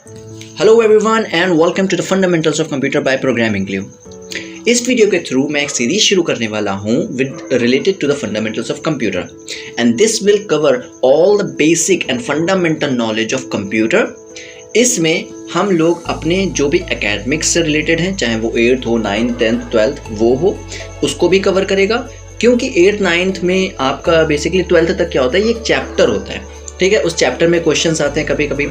Hello everyone and welcome to the fundamentals of computer by programming glue. इस video के through मैं एक series शुरू करने वाला हूँ with related to the fundamentals of computer and this will cover all the basic and fundamental knowledge of computer. इसमें हम लोग अपने जो भी एकेडमिक्स से रिलेटेड हैं, चाहे वो 8th हो, 9th, 10th, 12th वो हो, उसको भी कवर करेगा। क्योंकि 8th, 9th में आपका बेसिकली 12th तक क्या होता है, ये एक चैप्टर होता है, ठीक है। उस चैप्टर में क्वेश्चंस आते हैं कभी कभी,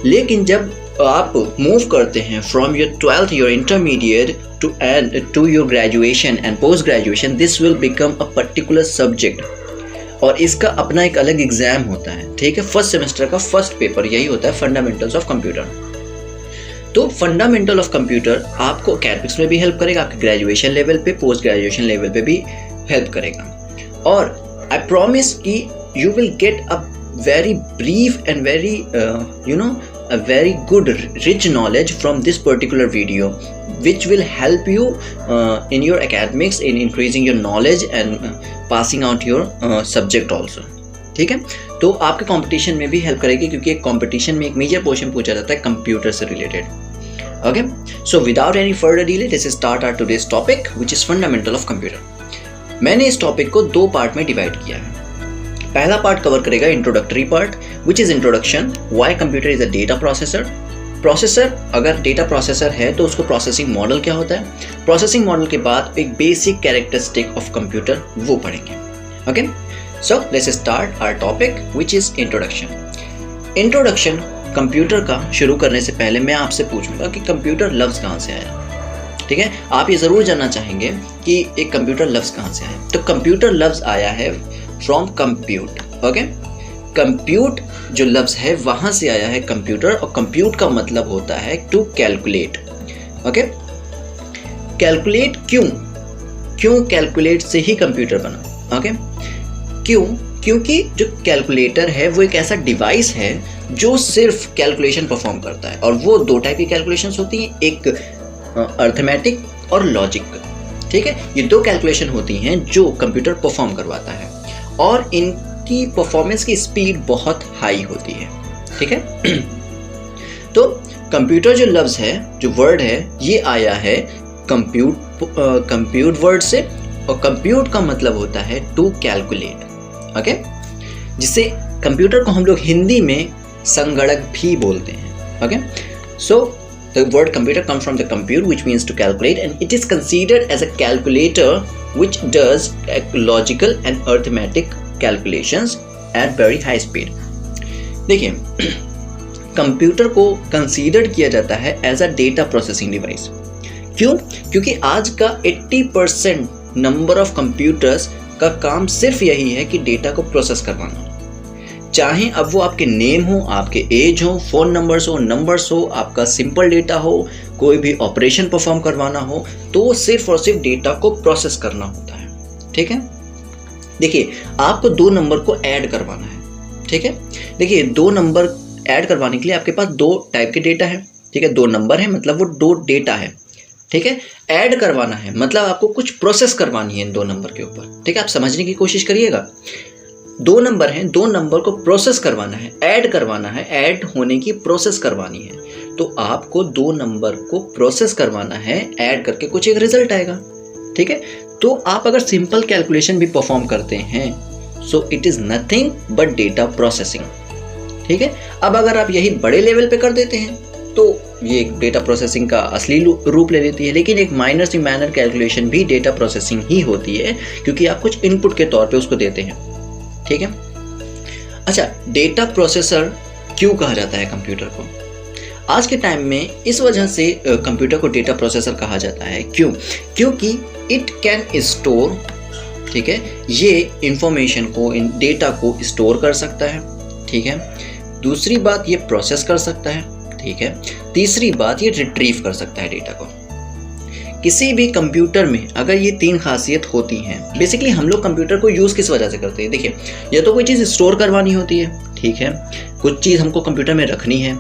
लेकिन जब आप मूव करते हैं from your 12th, your intermediate to your graduation and post graduation, this will become a particular subject और इसका अपना एक अलग एग्जाम होता है, ठीक है। फर्स्ट सेमेस्टर का फर्स्ट पेपर यही होता है, फंडामेंटल्स ऑफ कंप्यूटर। तो फंडामेंटल ऑफ कंप्यूटर आपको एकेडमिक्स में भी हेल्प करेगा, आपके ग्रेजुएशन लेवल पे, पोस्ट ग्रेजुएशन लेवल पे भी हेल्प करेगा। और आई प्रॉमिस कि you will get a very brief and a very good rich knowledge from this particular video which will help you in your academics, in increasing your knowledge and passing out your subject also, ठीक है। तो आपके competition में भी help करेगी, क्योंकि एक competition में एक मेजर पोर्शन पूछा जाता है कंप्यूटर से रिलेटेड। Okay, so without any further delay let's start our today's topic which is fundamental of computer. मैंने इस टॉपिक को दो पार्ट में डिवाइड किया है। पहला पार्ट कवर करेगा introductory part which is introduction, why computer is a data processor. Processor अगर डेटा प्रोसेसर है तो उसको प्रोसेसिंग मॉडल क्या होता है, प्रोसेसिंग मॉडल के बाद एक बेसिक कैरेक्टरिस्टिक ऑफ कंप्यूटर वो पढ़ेंगे। Okay, so let's start our topic which is introduction. Introduction computer का शुरू करने से पहले मैं आपसे पूछूंगा कि कंप्यूटर लफ्ज कहाँ से आया, ठीक है। आप ये जरूर जानना चाहेंगे कि एक कंप्यूटर लफ्ज कहाँ से आया। तो कंप्यूटर लफ्ज आया है फ्रॉम कंप्यूट। ओके, कंप्यूट जो लफ्ज है वहां से आया है कंप्यूटर, और कंप्यूट का मतलब होता है टू कैलकुलेट। ओके, कैलकुलेट क्यों कैलकुलेट से ही कंप्यूटर बना। ओके, क्योंकि जो कैलकुलेटर है वो एक ऐसा डिवाइस है जो सिर्फ कैलकुलेशन परफॉर्म करता है, और वो दो टाइप की कैलकुलेशंस होती हैं, एक अर्थमेटिक और लॉजिक, ठीक है। ये दो कैलकुलेशन होती हैं जो कंप्यूटर परफॉर्म करवाता है, और इनकी परफॉर्मेंस की स्पीड बहुत हाई होती है, ठीक है। तो कंप्यूटर जो लफ्ज है, जो वर्ड है, ये आया है कंप्यूट वर्ड से, और कंप्यूट का मतलब होता है टू कैलकुलेट। ओके, जिसे कंप्यूटर को हम लोग हिंदी में संगणक भी बोलते हैं। Okay, so the word computer comes from the compute, which means to calculate, and it is considered as a calculator which does logical and arithmetic calculations at very high speed। देखिए, computer को consider किया जाता है as a data processing device. क्यों? क्योंकि आज का 80% number of computers का काम सिर्फ यही है कि डेटा को प्रोसेस करवाना, चाहे अब वो आपके नेम हो, आपके एज हो, फोन नंबर्स हो, आपका सिंपल डेटा हो, कोई भी ऑपरेशन परफॉर्म करवाना हो, तो सिर्फ और सिर्फ डेटा को प्रोसेस करना होता है, ठीक है। देखिए, आपको दो नंबर को ऐड करवाना है, ठीक है। देखिए, दो नंबर ऐड करवाने के लिए आपके पास दो टाइप के डेटा है, ठीक है। दो नंबर है मतलब वो दो डेटा है, ठीक है। ऐड करवाना है मतलब आपको कुछ प्रोसेस करवानी है इन दो नंबर के ऊपर, ठीक है। आप समझने की कोशिश करिएगा। दो नंबर हैं, दो नंबर को प्रोसेस करवाना है, ऐड करवाना है, ऐड होने की प्रोसेस करवानी है। तो आपको दो नंबर को प्रोसेस करवाना है, ऐड करके कुछ एक रिजल्ट आएगा, ठीक है। तो आप अगर सिंपल कैलकुलेशन भी परफॉर्म करते हैं, so it is nothing but data processing, ठीक है। अब अगर आप यही बड़े लेवल पे कर देते हैं तो ये डेटा प्रोसेसिंग का असली रूप ले लेती है, लेकिन एक माइनर से माइनर कैलकुलेशन भी डेटा प्रोसेसिंग ही होती है, क्योंकि आप कुछ इनपुट के तौर पे उसको देते हैं, ठीक है। अच्छा, डेटा प्रोसेसर क्यों कहा जाता है कंप्यूटर को? आज के टाइम में इस वजह से कंप्यूटर को डेटा प्रोसेसर कहा जाता है। क्योंकि इट कैन स्टोर, ठीक है, ये इंफॉर्मेशन को, इन डेटा को स्टोर कर सकता है, ठीक है। दूसरी बात, ये प्रोसेस कर सकता है, ठीक है। तीसरी बात, ये रिट्रीव कर सकता है डेटा को। किसी भी कंप्यूटर में अगर ये तीन खासियत होती हैं, बेसिकली हम लोग कंप्यूटर को यूज़ किस वजह से करते हैं? देखिए, या तो कोई चीज़ स्टोर करवानी होती है, ठीक है, कुछ चीज़ हमको कंप्यूटर में रखनी है,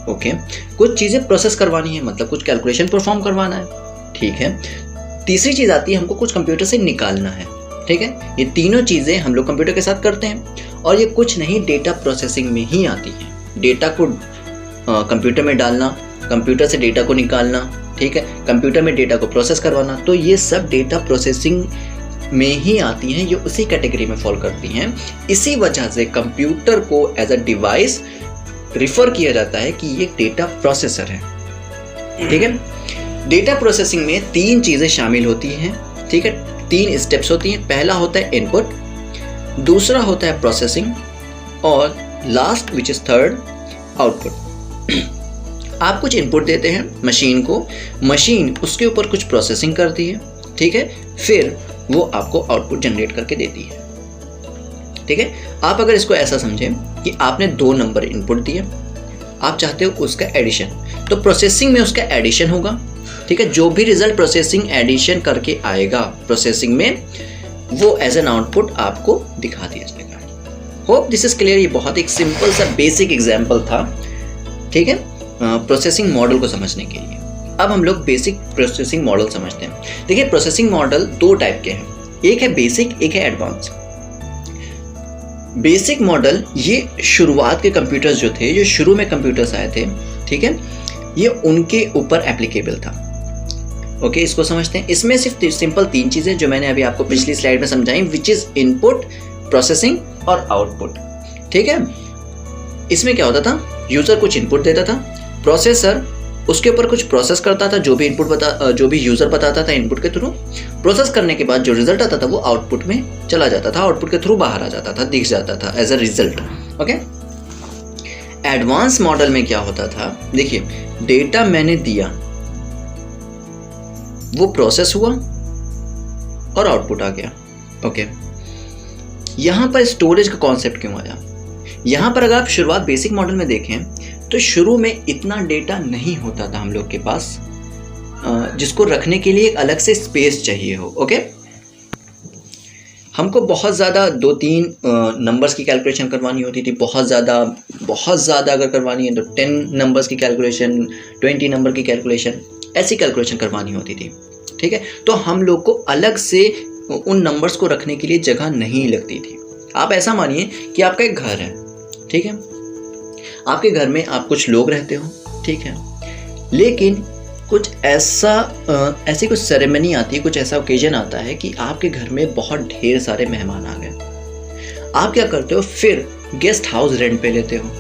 ओके, कुछ चीज़ें प्रोसेस करवानी है मतलब कुछ कैलकुलेशन परफॉर्म करवाना है, ठीक है। तीसरी चीज़ आती है हमको कुछ कंप्यूटर से निकालना है, ठीक है। ये तीनों चीज़ें हम लोग कंप्यूटर के साथ करते हैं, और ये कुछ नहीं डेटा प्रोसेसिंग में ही आती है। डेटा को कंप्यूटर में डालना, कंप्यूटर से डेटा को निकालना, ठीक है, कंप्यूटर में डेटा को प्रोसेस करवाना, तो ये सब डेटा प्रोसेसिंग में ही आती हैं, ये उसी कैटेगरी में फॉल करती हैं। इसी वजह से कंप्यूटर को एज अ डिवाइस रिफर किया जाता है कि ये डेटा प्रोसेसर है, ठीक है। डेटा प्रोसेसिंग में 3 चीज़ें शामिल होती हैं, ठीक है, 3 स्टेप्स होती हैं। पहला होता है इनपुट, दूसरा होता है प्रोसेसिंग और last which is third output. आप कुछ इनपुट देते हैं मशीन को, मशीन उसके ऊपर कुछ प्रोसेसिंग करती है, ठीक है, फिर वो आपको आउटपुट जनरेट करके देती है, ठीक है। आप अगर इसको ऐसा समझें कि आपने 2 नंबर इनपुट दिए, आप चाहते हो उसका एडिशन, तो प्रोसेसिंग में उसका एडिशन होगा, ठीक है। जो भी रिजल्ट प्रोसेसिंग एडिशन करके आएगा प्रोसेसिंग में, वो एज एन आउटपुट आपको दिखा दिया जाएगा। Hope this is clear. ये बहुत एक सिंपल सा बेसिक एग्जांपल था, ठीक है, प्रोसेसिंग मॉडल को समझने के लिए। अब हम लोग बेसिक प्रोसेसिंग मॉडल समझते हैं। देखिए, प्रोसेसिंग मॉडल 2 टाइप के हैं, एक है बेसिक, एक है एडवांस। बेसिक मॉडल ये शुरुआत के कंप्यूटर्स जो थे, जो शुरू में कंप्यूटर्स आए थे, ठीक है, ये उनके ऊपर एप्लीकेबल था। ओके, इसको समझते हैं। इसमें सिर्फ सिंपल 3 चीजें जो मैंने अभी आपको पिछली स्लाइड में समझाई, विच इज इनपुट, प्रोसेसिंग और आउटपुट, ठीक है। इसमें क्या होता था, यूजर कुछ इनपुट देता था, प्रोसेसर उसके ऊपर कुछ प्रोसेस करता था, जो भी यूजर बताता था इनपुट के थ्रू। प्रोसेस करने के बाद जो रिजल्ट आता था वो आउटपुट में चला जाता था, आउटपुट के थ्रू बाहर आ जाता था, दिख जाता था as a result. Okay, advance model में क्या होता था, देखिए, डेटा मैंने दिया, वो प्रोसेस हुआ और आउटपुट आ गया। ओके, यहां पर स्टोरेज का कॉन्सेप्ट क्यों आया? यहां पर अगर आप शुरुआत बेसिक मॉडल में देखें तो शुरू में इतना डेटा नहीं होता था हम लोग के पास, जिसको रखने के लिए एक अलग से स्पेस चाहिए हो। ओके, हमको बहुत ज़्यादा 2-3 नंबर्स की कैलकुलेशन करवानी होती थी, बहुत ज़्यादा अगर करवानी है तो 10 नंबर्स की कैलकुलेशन, 20 नंबर की कैलकुलेशन, ऐसी कैलकुलेशन करवानी होती थी, ठीक है। तो हम लोग को अलग से उन नंबर्स को रखने के लिए जगह नहीं लगती थी। आप ऐसा मानिए कि आपका एक घर है, ठीक है, आपके घर में आप कुछ लोग रहते हो, ठीक है, लेकिन कुछ ऐसी कुछ सेरेमनी आती है, कुछ ऐसा ओकेजन आता है कि आपके घर में बहुत ढेर सारे मेहमान आ गए। आप क्या करते हो, फिर गेस्ट हाउस रेंट पे लेते हो,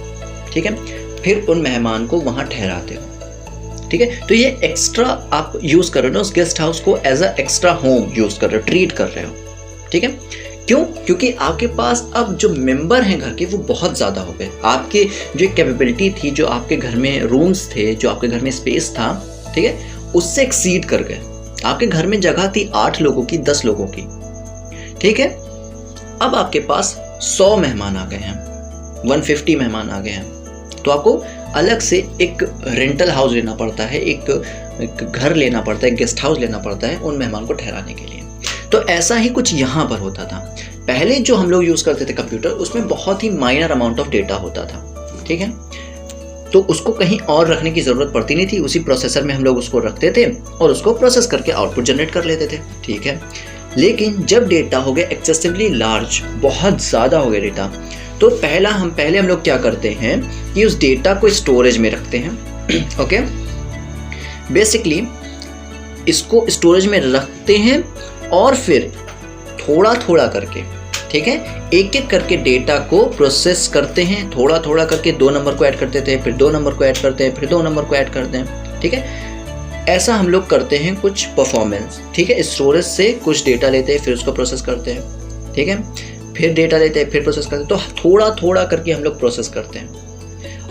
ठीक है, फिर उन मेहमान को वहाँ ठहराते हो, ठीक है। तो ये एक्स्ट्रा आप यूज़ कर रहे हो, उस गेस्ट हाउस को as a extra home use कर रहे हो, ट्रीट कर रहे हो, ठीक है। क्यों? क्योंकि आपके पास अब जो मेंबर हैं घर के वो बहुत ज़्यादा हो गए। आपके जो कैपेबिलिटी थी, जो आपके घर में रूम्स थे, जो आपके घर में स्पेस था, ठीक है, उससे एक्सीड कर गए। आपके घर में जगह थी 8 लोगों की, 10 लोगों की, ठीक है। अब आपके पास 100 मेहमान आ गए हैं, 150 मेहमान आ गए हैं, तो आपको अलग से एक रेंटल हाउस लेना पड़ता है, एक घर लेना पड़ता है, गेस्ट हाउस लेना पड़ता है उन मेहमान को ठहराने के लिए। तो ऐसा ही कुछ यहाँ पर होता था। पहले जो हम लोग यूज़ करते थे कंप्यूटर, उसमें बहुत ही माइनर अमाउंट ऑफ डेटा होता था, ठीक है, तो उसको कहीं और रखने की ज़रूरत पड़ती नहीं थी, उसी प्रोसेसर में हम लोग उसको रखते थे और उसको प्रोसेस करके आउटपुट जनरेट कर लेते थे, ठीक है। लेकिन जब डेटा हो गया एक्सेसिवली लार्ज, बहुत ज़्यादा हो गया डेटा, तो पहले हम लोग क्या करते हैं कि उस डेटा को स्टोरेज में रखते हैं। ओके, बेसिकली इसको स्टोरेज में रखते हैं और फिर थोड़ा थोड़ा करके, ठीक है, एक एक करके डेटा को प्रोसेस करते हैं, थोड़ा थोड़ा करके 2 नंबर को ऐड करते थे, फिर 2 नंबर को ऐड करते हैं, फिर 2 नंबर को ऐड करते हैं, ठीक है। ऐसा हम लोग करते हैं कुछ परफॉर्मेंस, ठीक है। स्टोरेज से कुछ डेटा लेते हैं, फिर उसको प्रोसेस करते हैं, ठीक है, फिर डेटा लेते हैं, फिर प्रोसेस करते हैं, तो थोड़ा थोड़ा करके हम लोग प्रोसेस करते हैं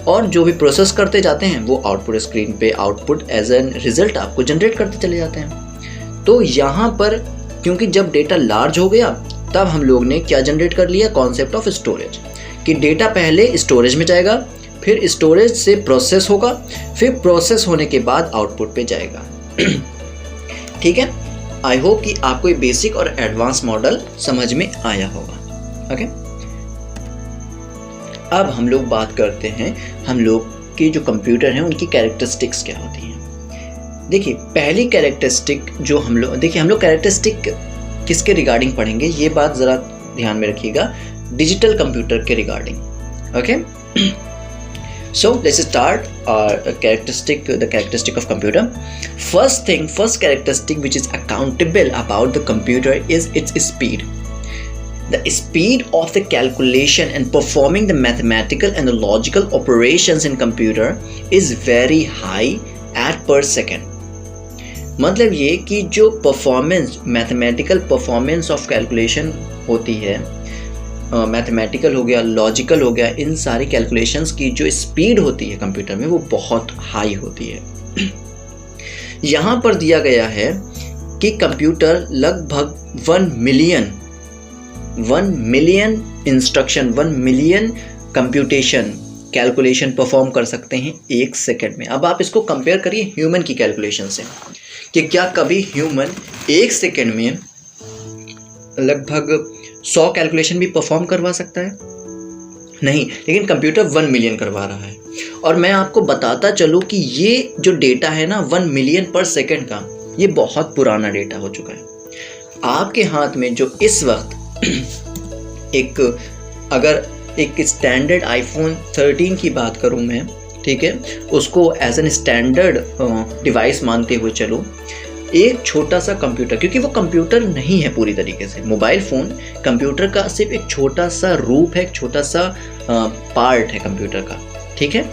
और जो भी प्रोसेस करते जाते हैं वो आउटपुट स्क्रीन पे आउटपुट एज एन रिजल्ट आपको जनरेट करते चले जाते हैं। तो यहाँ पर क्योंकि जब डेटा लार्ज हो गया, तब हम लोग ने क्या जनरेट कर लिया, कॉन्सेप्ट ऑफ स्टोरेज, कि डेटा पहले स्टोरेज में जाएगा, फिर स्टोरेज से प्रोसेस होगा, फिर प्रोसेस होने के बाद आउटपुट पे जाएगा। ठीक है, आई होप कि आपको ये बेसिक और एडवांस मॉडल समझ में आया होगा। ओके, अब हम लोग बात करते हैं हम लोग के जो कंप्यूटर हैं उनकी कैरेक्टरिस्टिक्स क्या होती हैं। देखिए, पहली कैरेक्टरिस्टिक जो हम लोग कैरेक्टरिस्टिक किसके रिगार्डिंग पढ़ेंगे, ये बात ज़रा ध्यान में रखिएगा, डिजिटल कंप्यूटर के regarding. Okay, So let's start the characteristic of computer. First characteristic which is accountable about the computer is its speed. The speed of the calculation and performing the mathematical and the logical operations in computer is very high at per second. मतलब ये कि जो performance mathematical performance of calculation होती है, mathematical हो गया, logical हो गया, इन सारी कैलकुलेशंस की जो स्पीड होती है कंप्यूटर में वो बहुत हाई होती है। यहाँ पर दिया गया है कि कंप्यूटर लगभग 1 million instruction, 1 million computation calculation perform कर सकते हैं 1 सेकेंड में। अब आप इसको कंपेयर करिए ह्यूमन की कैलकुलेशन से कि क्या कभी ह्यूमन 1 सेकेंड में लगभग 100 कैलकुलेशन भी परफॉर्म करवा सकता है? नहीं, लेकिन कंप्यूटर 1 मिलियन करवा रहा है। और मैं आपको बताता चलूँ कि ये जो डेटा है ना 1 मिलियन पर सेकेंड का, ये बहुत पुराना डेटा हो चुका है। आपके हाथ में जो इस वक्त अगर एक स्टैंडर्ड आईफोन 13 की बात करूं मैं, ठीक है, उसको एज एन स्टैंडर्ड डिवाइस मानते हुए चलो, एक छोटा सा कंप्यूटर, क्योंकि वो कंप्यूटर नहीं है पूरी तरीके से, मोबाइल फ़ोन कंप्यूटर का सिर्फ एक छोटा सा रूप है, एक छोटा सा पार्ट है कंप्यूटर का, ठीक है।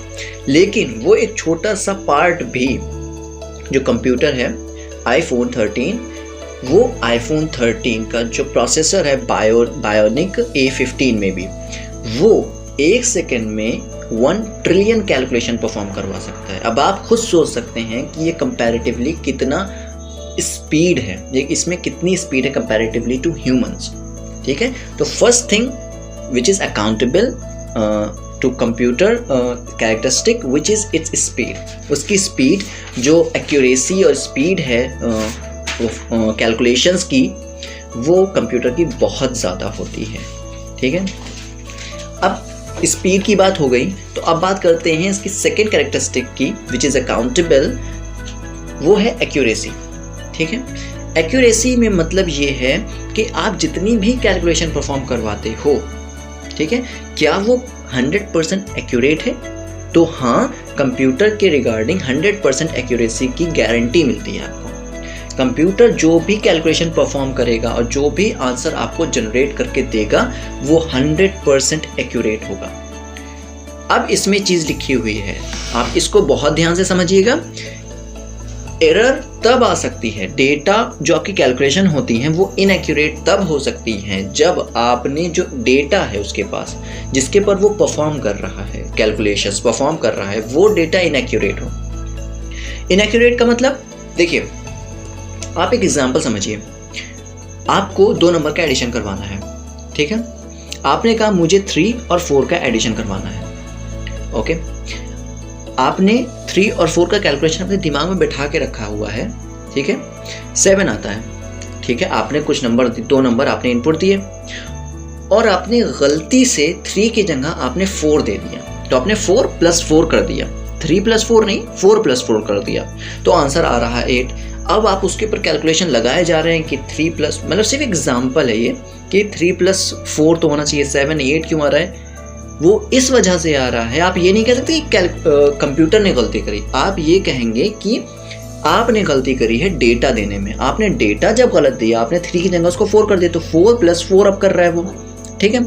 लेकिन वो एक छोटा सा पार्ट भी जो कंप्यूटर है आईफोन 13, वो आईफोन 13 का जो प्रोसेसर है बायोनिक A15 में भी, वो 1 सेकेंड में 1 ट्रिलियन कैलकुलेशन परफॉर्म करवा सकता है। अब आप खुद सोच सकते हैं कि ये कंपैरेटिवली कितना स्पीड है, ये इसमें कितनी स्पीड है कंपैरेटिवली टू ह्यूमंस, ठीक है। तो first thing which is accountable to computer characteristic which is its speed. उसकी स्पीड, जो एक्यूरेसी और स्पीड है कैलकुलेशंस की, वो कंप्यूटर की बहुत ज़्यादा होती है, ठीक है। अब स्पीड की बात हो गई, तो अब बात करते हैं इसकी सेकेंड कैरेक्टरिस्टिक की विच इज़ अकाउंटेबल, वो है एक्यूरेसी, ठीक है। एक्यूरेसी में मतलब ये है कि आप जितनी भी कैलकुलेशन परफॉर्म करवाते हो, ठीक है, क्या वो 100% एक्यूरेट है? तो हाँ, कंप्यूटर के रिगार्डिंग 100% एक्यूरेसी की गारंटी मिलती है आपको। कंप्यूटर जो भी कैलकुलेशन परफॉर्म करेगा और जो भी आंसर आपको जनरेट करके देगा वो 100% एक्यूरेट होगा। अब इसमें चीज़ लिखी हुई है, आप इसको बहुत ध्यान से समझिएगा। एरर तब आ सकती है, डेटा जो आपकी कैलकुलेशन होती हैं वो इनएक्यूरेट तब हो सकती हैं जब आपने जो डेटा है उसके पास, जिसके पर वो परफॉर्म कर रहा है, कैलकुलेशंस परफॉर्म कर रहा है, वो डेटा इनएक्यूरेट हो। इनएक्यूरेट का मतलब, देखिए आप एक एग्जांपल समझिए, आपको 2 नंबर का एडिशन करवाना है, ठीक है। आपने कहा मुझे 3 और 4 का एडिशन करवाना है, ओके। आपने 3 और 4 का कैलकुलेशन अपने दिमाग में बैठा के रखा हुआ है, ठीक है। 7 आता है, ठीक है। आपने कुछ नंबर, 2 नंबर आपने इनपुट दिए और आपने गलती से 3 की जगह आपने 4 दे दिया, तो आपने 4 + 4 कर दिया, 3 + 4 नहीं, 4 + 4 कर दिया, तो आंसर आ रहा है 8। अब आप उसके ऊपर कैलकुलेशन लगाए जा रहे हैं कि 3+, मतलब सिर्फ एग्जाम्पल है ये कि 3 + 4 तो होना चाहिए 7, 8 क्यों आ रहा है? वो इस वजह से आ रहा है। आप ये नहीं कह सकते कि कंप्यूटर ने गलती करी, आप ये कहेंगे कि आपने गलती करी है डेटा देने में। आपने डेटा जब गलत दिया, आपने 3 की जगह उसको 4 कर दिया, तो 4 + 4 अब कर रहा है वो, ठीक है।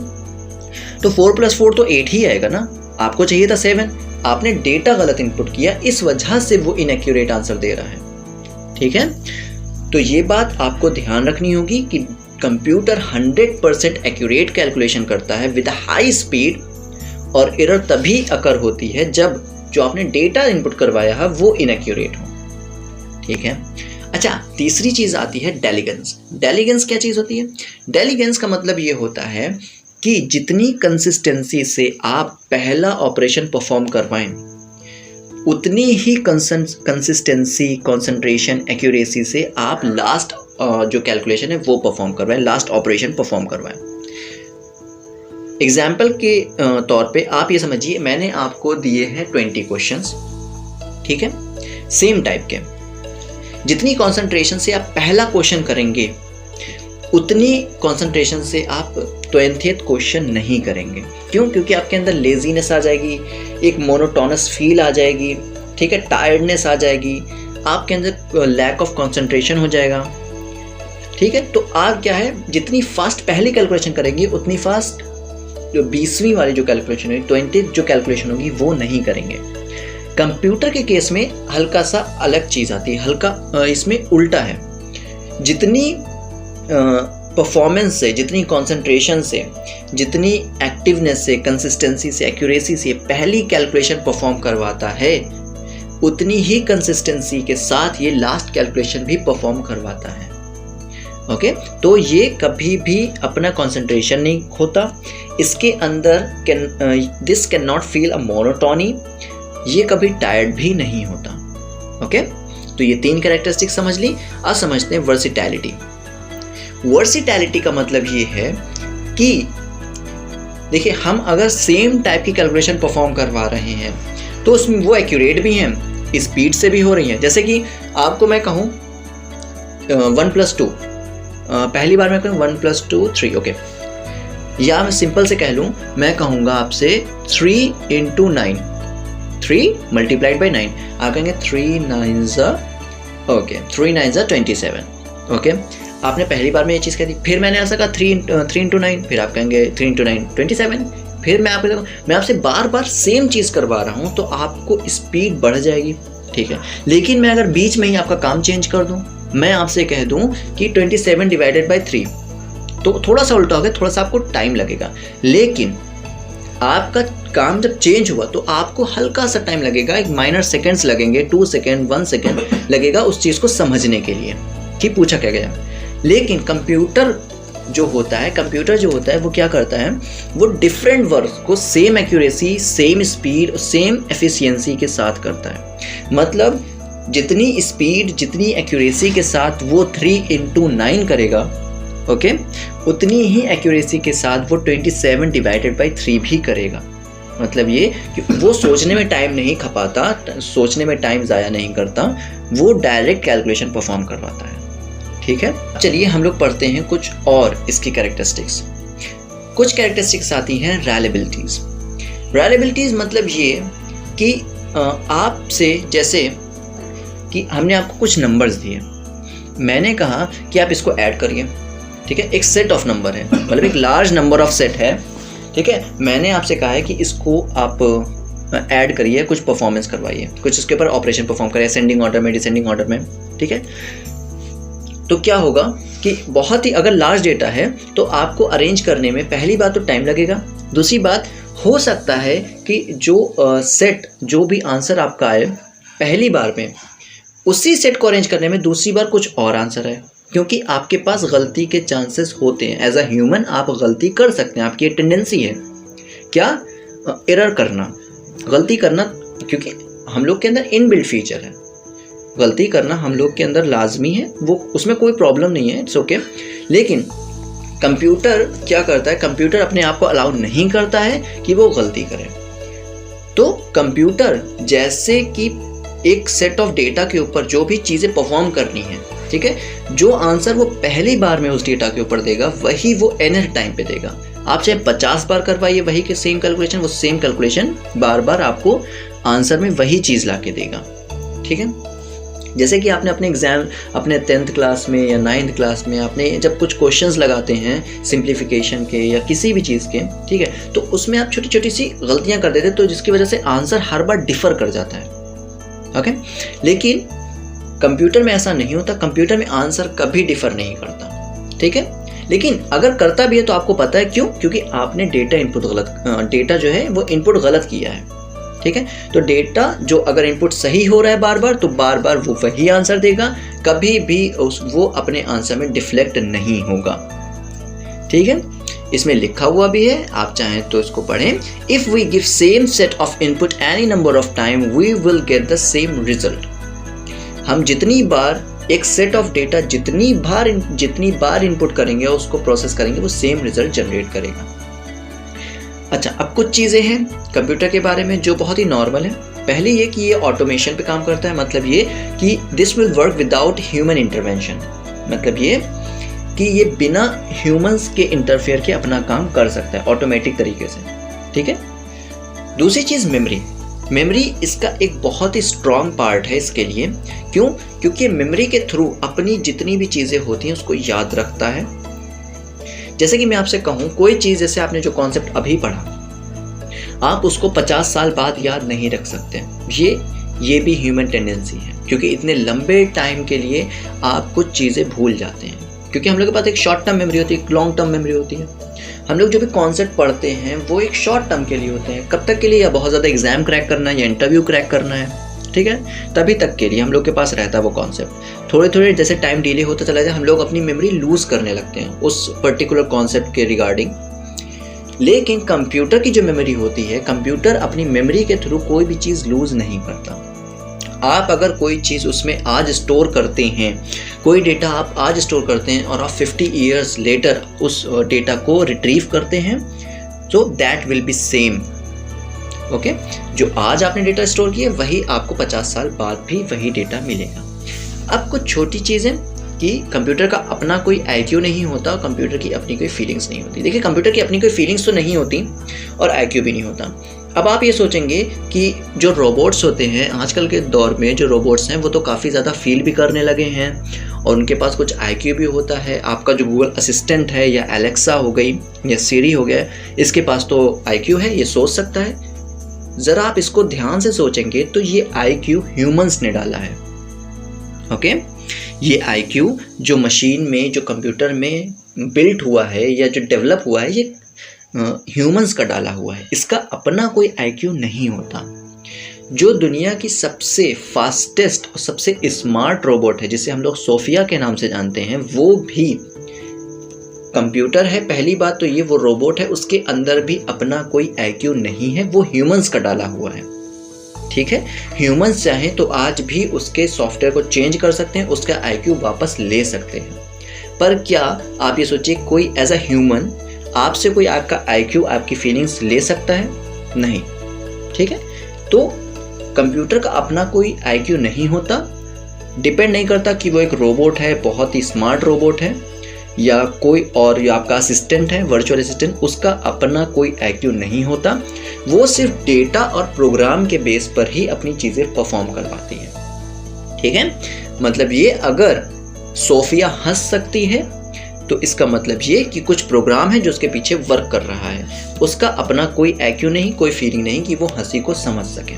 तो 4 + 4 तो 8 ही आएगा ना, आपको चाहिए था 7, आपने डेटा गलत इनपुट किया, इस वजह से वो इनएक्यूरेट आंसर दे रहा है, ठीक है। तो ये बात आपको ध्यान रखनी होगी कि कंप्यूटर 100% एक्यूरेट कैलकुलेशन करता है विद हाई स्पीड, और एरर तभी अकर होती है जब जो आपने डेटा इनपुट करवाया है वो इनएक्यूरेट हो, ठीक है। अच्छा, तीसरी चीज़ आती है डेलीगेंस। डेलीगेंस क्या चीज़ होती है? डेलीगेंस का मतलब ये होता है कि जितनी कंसिस्टेंसी से आप पहला ऑपरेशन परफॉर्म करवाएं, उतनी ही कंसिस्टेंसी, कंसंट्रेशन, एक्यूरेसी से आप लास्ट जो कैलकुलेशन है वो परफॉर्म करवाएं, लास्ट ऑपरेशन परफॉर्म करवाएं। एग्जाम्पल के तौर पे आप ये समझिए, मैंने आपको दिए हैं 20 क्वेश्चंस, ठीक है, सेम टाइप के। जितनी कंसंट्रेशन से आप पहला क्वेश्चन करेंगे, उतनी कंसंट्रेशन से आप 20th क्वेश्चन नहीं करेंगे। क्यों? क्योंकि आपके अंदर लेजीनेस आ जाएगी, एक मोनोटोनस फील आ जाएगी, ठीक है, टायर्डनेस आ जाएगी, आपके अंदर लैक ऑफ कंसंट्रेशन हो जाएगा, ठीक है। तो आप क्या है, जितनी फास्ट पहली कैलकुलेशन करेंगे उतनी फास्ट जो 20वीं वाली जो कैलकुलेशन होगी, 20th जो कैलकुलेशन होगी वो नहीं करेंगे। कंप्यूटर के केस में हल्का सा अलग चीज़ आती है, हल्का इसमें उल्टा है। जितनी परफॉर्मेंस से, जितनी कंसंट्रेशन से, जितनी एक्टिवनेस से, कंसिस्टेंसी से, एक्यूरेसी से पहली कैलकुलेशन परफॉर्म करवाता है, उतनी ही कंसिस्टेंसी के साथ ये लास्ट कैलकुलेशन भी परफॉर्म करवाता है। ओके, तो ये कभी भी अपना कंसंट्रेशन नहीं खोता, इसके अंदर this can not feel a monotony, ये कभी टायर्ड भी नहीं होता। ओके, तो ये 3 कैरेक्टरिस्टिक समझ ली। अब समझते हैं वर्सिटैलिटी। वर्सिटैलिटी का मतलब ये है कि देखिए, हम अगर सेम टाइप की कैलकुलेशन परफॉर्म करवा रहे हैं तो उसमें वो एक्यूरेट भी हैं, स्पीड से भी हो रही हैं। जैसे कि आपको मैं कहूँ 1+2, पहली बार मैं कहूँ 1+2 3, ओके, या मैं सिंपल से कह लूँ, मैं कहूँगा आपसे 3 × 9, 3 × 9, आप कहेंगे 3 9s, ओके, 3 9s 27, ओके। आपने पहली बार में ये चीज़ कह दी, फिर मैंने ऐसा कहा 3 × 9, फिर आप कहेंगे 3 × 9 27, फिर मैं आपसे बार बार सेम चीज़ करवा रहा हूँ तो आपको स्पीड बढ़ जाएगी, ठीक है। लेकिन मैं अगर बीच में ही आपका काम चेंज कर दूँ, मैं आपसे कह दूं कि 27 / 3, तो थोड़ा सा उल्टा हो गया, थोड़ा सा आपको टाइम लगेगा। लेकिन आपका काम जब चेंज हुआ तो आपको हल्का सा टाइम लगेगा, एक माइनर सेकंड्स लगेंगे, 2 सेकंड 1 सेकंड लगेगा उस चीज़ को समझने के लिए कि पूछा क्या गया। लेकिन कंप्यूटर जो होता है वो क्या करता है, वो डिफरेंट वर्ड्स को same accuracy, same speed, same efficiency के साथ करता है। मतलब जितनी स्पीड, जितनी एक्यूरेसी के साथ वो 3 × 9 करेगा, ओके, उतनी ही एक्यूरेसी के साथ वो 27 / 3 भी करेगा। मतलब ये कि वो सोचने में टाइम नहीं खपाता, सोचने में टाइम ज़ाया नहीं करता, वो डायरेक्ट कैलकुलेशन परफॉर्म करवाता है, ठीक है। चलिए हम लोग पढ़ते हैं कुछ और इसकी कैरेक्टरिस्टिक्स। कुछ कैरेक्टरिस्टिक्स आती हैं रैलेबिलिटीज़। रैलेबिलिटीज़ मतलब ये कि आपसे, जैसे कि हमने आपको कुछ नंबर्स दिए, मैंने कहा कि आप इसको ऐड करिए, ठीक है, एक सेट ऑफ नंबर है, मतलब एक लार्ज नंबर ऑफ सेट है, ठीक है। मैंने आपसे कहा है कि इसको आप ऐड करिए, कुछ परफॉर्मेंस करवाइए, कुछ इसके ऊपर ऑपरेशन परफॉर्म करिए, असेंडिंग ऑर्डर में, डिसेंडिंग ऑर्डर में, ठीक है। तो क्या होगा कि बहुत ही अगर लार्ज डेटा है तो आपको अरेंज करने में पहली बात तो टाइम लगेगा, दूसरी बात हो सकता है कि जो सेट, जो भी आंसर आपका आए पहली बार में, उसी सेट को अरेंज करने में दूसरी बार कुछ और आंसर है, क्योंकि आपके पास गलती के चांसेस होते हैं। एज अ ह्यूमन आप गलती कर सकते हैं, आपकी ये टेंडेंसी है क्या, एरर करना, गलती करना, क्योंकि हम लोग के अंदर इनबिल्ट फीचर है, गलती करना हम लोग के अंदर लाजमी है, वो उसमें कोई प्रॉब्लम नहीं है, इट्स ओके। लेकिन कंप्यूटर क्या करता है, कंप्यूटर अपने आप को अलाउ नहीं करता है कि वो गलती करे। तो कंप्यूटर जैसे कि एक सेट ऑफ डेटा के ऊपर जो भी चीज़ें परफॉर्म करनी है, ठीक है, जो आंसर वो पहली बार में उस डेटा के ऊपर देगा वही वो एनर टाइम पे देगा। आप चाहे 50 बार करवाइए वही के सेम कैलकुलेशन, वो सेम कैलकुलेशन बार बार आपको आंसर में वही चीज़ ला के देगा, ठीक है। जैसे कि आपने अपने एग्जाम, अपने 10th क्लास में या 9th क्लास में आपने जब कुछ क्वेश्चंस लगाते हैं सिंप्लीफिकेशन के या किसी भी चीज़ के, ठीक है, तो उसमें आप छोटी छोटी सी गलतियां कर देते, तो जिसकी वजह से आंसर हर बार डिफर कर जाता है, ओके। लेकिन कंप्यूटर में ऐसा नहीं होता, कंप्यूटर में आंसर कभी डिफर नहीं करता, ठीक है। लेकिन अगर करता भी है तो आपको पता है क्यों, क्योंकि आपने डेटा जो है वो इनपुट गलत किया है, ठीक है। तो डेटा जो अगर इनपुट सही हो रहा है बार बार, तो बार बार वो वही आंसर देगा, कभी भी वो अपने आंसर में डिफ्लेक्ट नहीं होगा, ठीक है। इसमें लिखा हुआ भी है, आप चाहें तो इसको पढ़ें। If we give same set of input any number of time we will get the same result. हम जितनी बार एक सेट ऑफ डेटा जितनी बार इनपुट करेंगे और उसको प्रोसेस करेंगे, वो सेम रिजल्ट जनरेट करेगा। अच्छा, अब कुछ चीज़ें हैं कंप्यूटर के बारे में जो बहुत ही नॉर्मल है। पहले ये कि ये ऑटोमेशन पे काम करता है, मतलब ये कि this will work without human intervention. मतलब ये कि ये बिना ह्यूमंस के इंटरफेयर के अपना काम कर सकता है ऑटोमेटिक तरीके से, ठीक है। दूसरी चीज़ मेमोरी इसका एक बहुत ही स्ट्रॉन्ग पार्ट है इसके लिए। क्यों? क्योंकि मेमोरी के थ्रू अपनी जितनी भी चीज़ें होती हैं उसको याद रखता है। जैसे कि मैं आपसे कहूँ कोई चीज़, जैसे आपने जो कॉन्सेप्ट अभी पढ़ा, आप उसको 50 साल बाद याद नहीं रख सकते। ये भी ह्यूमन टेंडेंसी है, क्योंकि इतने लंबे टाइम के लिए आप कुछ चीज़ें भूल जाते हैं, क्योंकि हम लोग के पास एक शॉर्ट टर्म मेमोरी होती है, एक लॉन्ग टर्म मेमोरी होती है। हम लोग जो भी कॉन्सेप्ट पढ़ते हैं वो एक शॉर्ट टर्म के लिए होते हैं, कब तक के लिए, या बहुत ज़्यादा एग्जाम क्रैक करना है या इंटरव्यू क्रैक करना है, ठीक है, तभी तक के लिए हम लोग के पास रहता है वो कॉन्सेप्ट। थोड़े थोड़े जैसे टाइम डिले होता चला जाए हम लोग अपनी मेमोरी लूज़ करने लगते हैं उस पर्टिकुलर कॉन्सेप्ट के रिगार्डिंग। लेकिन कंप्यूटर की जो मेमोरी होती है, कंप्यूटर अपनी मेमोरी के थ्रू कोई भी चीज़ लूज़ नहीं करता। आप अगर कोई चीज़ उसमें आज स्टोर करते हैं, कोई डेटा आप आज स्टोर करते हैं और आप 50 ईयर्स लेटर उस डेटा को रिट्रीव करते हैं, तो that will be same, okay. जो आज आपने डेटा स्टोर किया वही आपको 50 साल बाद भी वही डेटा मिलेगा। अब कुछ छोटी चीज़ें कि कंप्यूटर का अपना कोई IQ नहीं होता, कंप्यूटर की अपनी कोई फीलिंग्स नहीं होती। देखिए, कंप्यूटर की अपनी कोई फीलिंग्स तो नहीं होती और IQ भी नहीं होता। अब आप ये सोचेंगे कि जो रोबोट्स होते हैं आजकल के दौर में, जो रोबोट्स हैं वो तो काफ़ी ज़्यादा फील भी करने लगे हैं और उनके पास कुछ IQ भी होता है। आपका जो गूगल असिस्टेंट है या एलेक्सा हो गई या सीरी हो गया, इसके पास तो IQ है, ये सोच सकता है। ज़रा आप इसको ध्यान से सोचेंगे तो ये IQ ह्यूमंस ने डाला है, ओके। ये IQ जो मशीन में, जो कंप्यूटर में बिल्ट हुआ है या जो डेवलप हुआ है, ये ह्यूमंस का डाला हुआ है। इसका अपना कोई IQ नहीं होता। जो दुनिया की सबसे फास्टेस्ट और सबसे स्मार्ट रोबोट है, जिसे हम लोग सोफिया के नाम से जानते हैं, वो भी कंप्यूटर है। पहली बात तो ये वो रोबोट है, उसके अंदर भी अपना कोई IQ नहीं है, वो ह्यूमंस का डाला हुआ है, ठीक है। ह्यूमंस चाहें तो आज भी उसके सॉफ्टवेयर को चेंज कर सकते हैं, उसका IQ वापस ले सकते हैं। पर क्या आप ये सोचिए, कोई एज अ ह्यूमन आपसे कोई आपका IQ, आपकी फीलिंग्स ले सकता है? नहीं, ठीक है। तो कंप्यूटर का अपना कोई IQ नहीं होता। डिपेंड नहीं करता कि वो एक रोबोट है, बहुत ही स्मार्ट रोबोट है, या कोई और, या आपका असिस्टेंट है, वर्चुअल असिस्टेंट, उसका अपना कोई IQ नहीं होता। वो सिर्फ डेटा और प्रोग्राम के बेस पर ही अपनी चीज़ें परफॉर्म करवाती है, ठीक है। मतलब ये, अगर सोफिया हंस सकती है तो इसका मतलब ये कि कुछ प्रोग्राम है जो उसके पीछे वर्क कर रहा है, उसका अपना कोई IQ नहीं, कोई फीलिंग नहीं कि वो हंसी को समझ सके,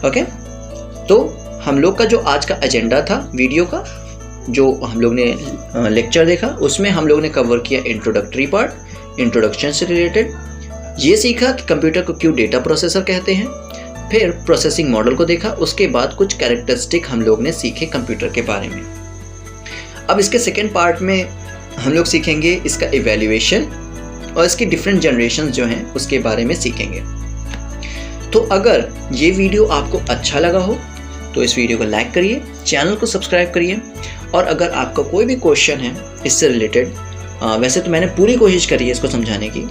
ओके। तो हम लोग का जो आज का एजेंडा था वीडियो का, जो हम लोग ने लेक्चर देखा, उसमें हम लोग ने कवर किया इंट्रोडक्टरी पार्ट, इंट्रोडक्शन से रिलेटेड। ये सीखा कि कंप्यूटर को क्यों डेटा प्रोसेसर कहते हैं, फिर प्रोसेसिंग मॉडल को देखा, उसके बाद कुछ कैरेक्टरिस्टिक हम लोग ने सीखे कंप्यूटर के बारे में। अब इसके सेकेंड पार्ट में हम लोग सीखेंगे इसका इवैल्यूएशन और इसकी डिफरेंट जनरेशन जो हैं उसके बारे में सीखेंगे। तो अगर ये वीडियो आपको अच्छा लगा हो तो इस वीडियो को लाइक करिए, चैनल को सब्सक्राइब करिए, और अगर आपका कोई भी क्वेश्चन है इससे रिलेटेड, वैसे तो मैंने पूरी कोशिश करी है इसको समझाने की,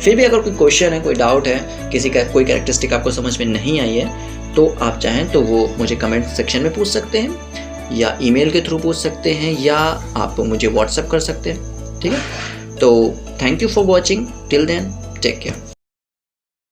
फिर भी अगर कोई क्वेश्चन है, कोई डाउट है, किसी का कोई कैरेक्टरिस्टिक आपको समझ में नहीं आई है, तो आप चाहें तो वो मुझे कमेंट सेक्शन में पूछ सकते हैं, या ईमेल के थ्रू पूछ सकते हैं, या आप मुझे व्हाट्सएप कर सकते हैं, ठीक है। तो thank you for watching, till then take care.